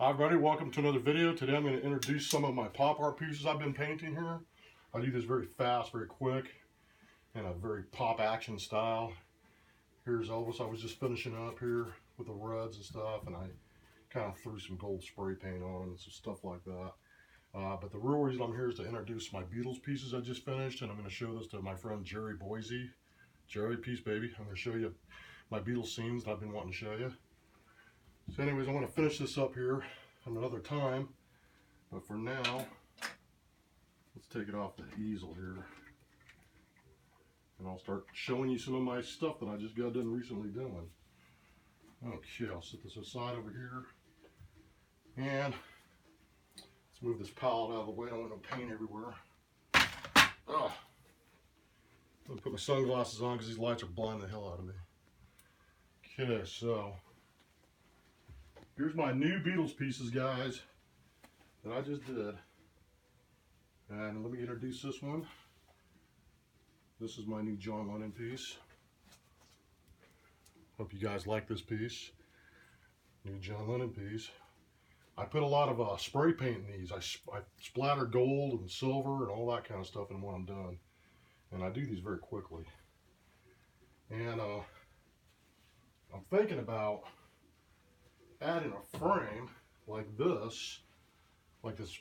Hi everybody, welcome to another video. Today I'm going to introduce some of my pop art pieces I've been painting here. I do this very fast, very quick, in a very pop action style. Here's Elvis I was just finishing up here with the reds and stuff, and I kind of threw some gold spray paint on and some stuff like that. But the real reason I'm here is to introduce my Beatles pieces I just finished, and I'm going to show this to my friend Jerry Boise. Jerry, peace baby. I'm going to show you my Beatles scenes that I've been wanting to show you. So anyways, I want to finish this up here another time, but for now, let's take it off the easel here, and I'll start showing you some of my stuff that I just got done recently doing. Okay, I'll set this aside over here, and let's move this palette out of the way. I don't want no paint everywhere. Oh, I'm gonna put my sunglasses on because these lights are blinding the hell out of me. Okay, so here's my new Beatles pieces, guys, that I just did. And let me introduce this one. This is my new John Lennon piece. Hope you guys like this piece. New John Lennon piece. I put a lot of spray paint in these. I splatter gold and silver and all that kind of stuff in when I'm done. And I do these very quickly. And I'm thinking about adding a frame like this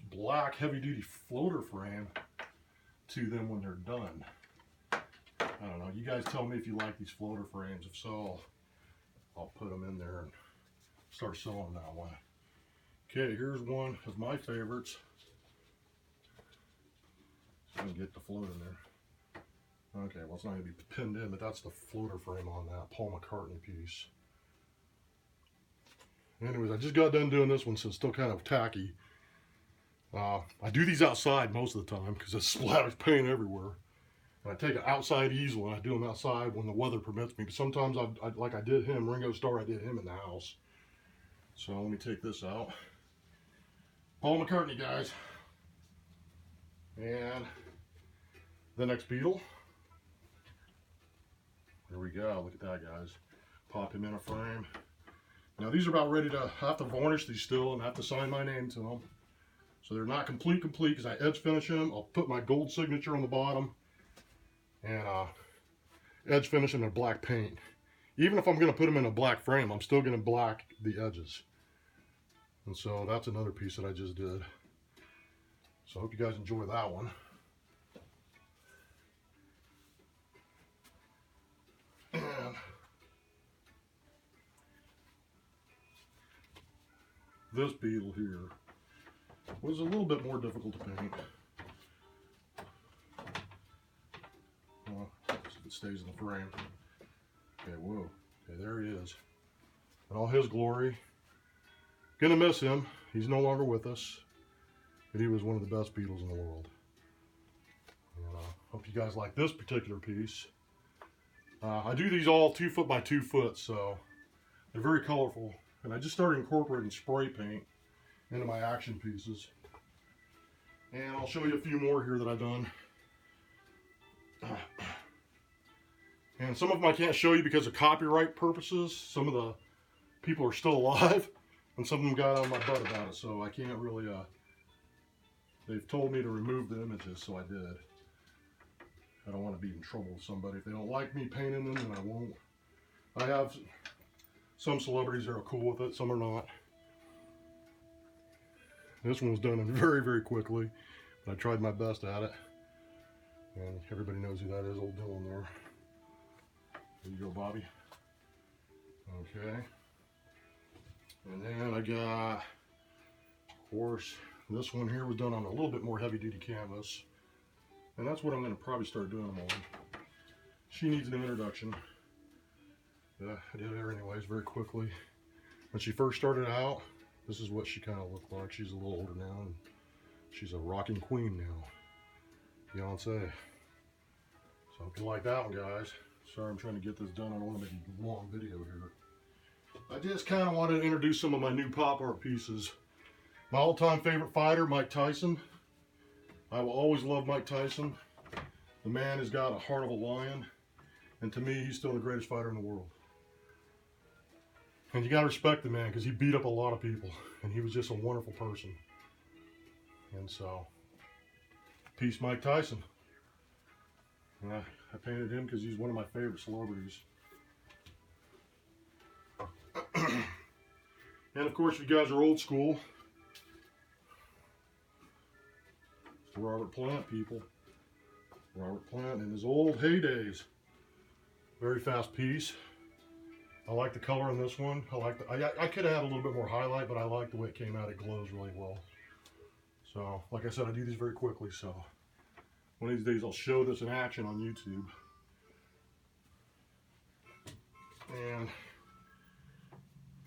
black heavy-duty floater frame to them when they're done. I don't know, you guys tell me if you like these floater frames. If so, I'll put them in there and start selling them that way. Okay, here's one of my favorites. So I can get the float in there. Okay, well, it's not going to be pinned in, but that's the floater frame on that Paul McCartney piece. Anyways, I just got done doing this one, so it's still kind of tacky. I do these outside most of the time because it splatters paint everywhere. And I take an outside easel and I do them outside when the weather permits me. But sometimes, like I did him, Ringo Starr, I did him in the house. So let me take this out. Paul McCartney, guys. And the next Beatle. There we go. Look at that, guys. Pop him in a frame. Now these are about ready to have to varnish these still and have to sign my name to them. So they're not complete because I edge finish them. I'll put my gold signature on the bottom and edge finish them in black paint. Even if I'm going to put them in a black frame, I'm still going to black the edges. And so that's another piece that I just did. So I hope you guys enjoy that one. And this Beatle here was a little bit more difficult to paint. Well, if it stays in the frame. Okay, whoa. Okay, there he is. In all his glory. Gonna miss him. He's no longer with us. But he was one of the best Beatles in the world. And hope you guys like this particular piece. I do these all 2 foot by 2 foot, so they're very colorful. And I just started incorporating spray paint into my action pieces. And I'll show you a few more here that I've done. And some of them I can't show you because of copyright purposes. Some of the people are still alive, and some of them got on my butt about it, so I can't really, they've told me to remove the images, so I did. I don't want to be in trouble with somebody. If they don't like me painting them, then I won't. I have some celebrities that are cool with it, some are not. This one was done very, very quickly, but I tried my best at it. And everybody knows who that is, old Dylan there. There you go, Bobby. Okay. And then I got, of course, this one here was done on a little bit more heavy-duty canvas. And that's what I'm going to probably start doing them on. She needs an introduction. Yeah, I did her anyways, very quickly. When she first started out, this is what she kind of looked like. She's a little older now, and she's a rocking queen now. Beyonce. So I hope you like that one, guys. Sorry, I'm trying to get this done. I don't want to make a long video here. I just kind of wanted to introduce some of my new pop art pieces. My all-time favorite fighter, Mike Tyson. I will always love Mike Tyson. The man has got a heart of a lion. And to me, he's still the greatest fighter in the world. And you gotta respect the man because he beat up a lot of people. and he was just a wonderful person. And so, peace, Mike Tyson. And I painted him because he's one of my favorite celebrities. And of course, if you guys are old school, it's the Robert Plant people. Robert Plant in his old heydays. Very fast piece. I like the color on this one. I could have had a little bit more highlight, but I like the way it came out. It glows really well. So, like I said, I do these very quickly. So, one of these days I'll show this in action on YouTube. And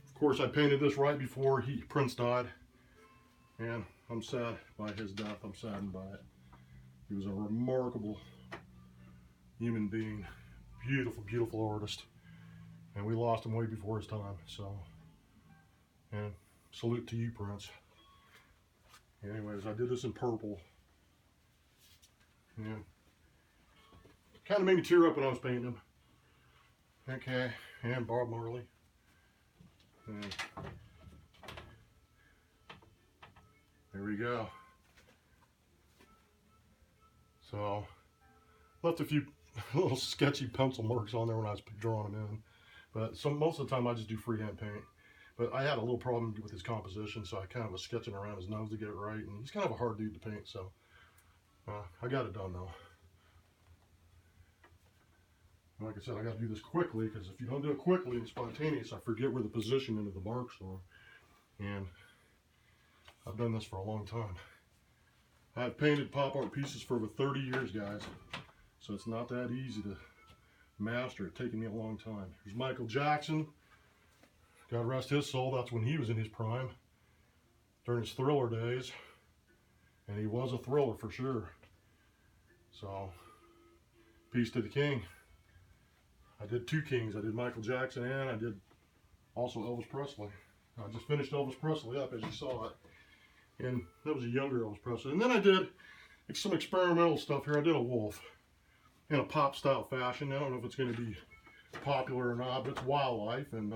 of course, I painted this right before Prince died, and I'm sad by his death. I'm saddened by it. He was a remarkable human being, beautiful, beautiful artist, and we lost him way before his time. So, and salute to you, Prince. Anyways, I did this in purple, and kind of made me tear up when I was painting him. Okay, and Bob Marley. And there we go. So, left a few little sketchy pencil marks on there when I was drawing them in. But most of the time I just do freehand paint. But I had a little problem with his composition, so I kind of was sketching around his nose to get it right. And he's kind of a hard dude to paint, so I got it done though. Like I said, I got to do this quickly, because if you don't do it quickly and spontaneous, I forget where the position into the marks are. And I've done this for a long time. I've painted pop art pieces for over 30 years, guys. So it's not that easy to master. It's taken me a long time. Here's Michael Jackson. God rest his soul. That's when he was in his prime, during his Thriller days. And he was a thriller for sure. So, peace to the king. I did two kings. I did Michael Jackson, and I did also Elvis Presley. I just finished Elvis Presley up, as you saw it. And that was a younger Elvis Presley. And then I did some experimental stuff here. I did a wolf in a pop style fashion. I don't know if it's going to be popular or not, but it's wildlife. And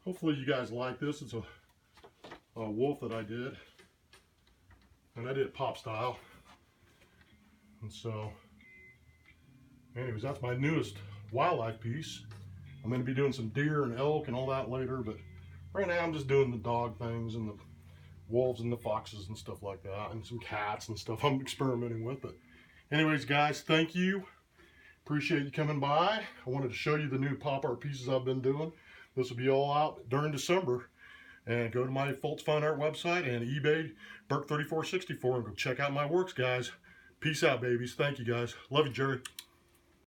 hopefully you guys like this. It's a wolf that I did. And I did pop style. And so, anyways, that's my newest wildlife piece. I'm going to be doing some deer and elk and all that later, but right now I'm just doing the dog things and the wolves and the foxes and stuff like that, and some cats and stuff I'm experimenting with. But anyways, guys, thank you. Appreciate you coming by. I wanted to show you the new pop art pieces I've been doing. This will be all out during December. And go to my Foltz Fine Art website and eBay Burke 3464 and go check out my works, guys. Peace out, babies. Thank you, guys. Love you, Jerry.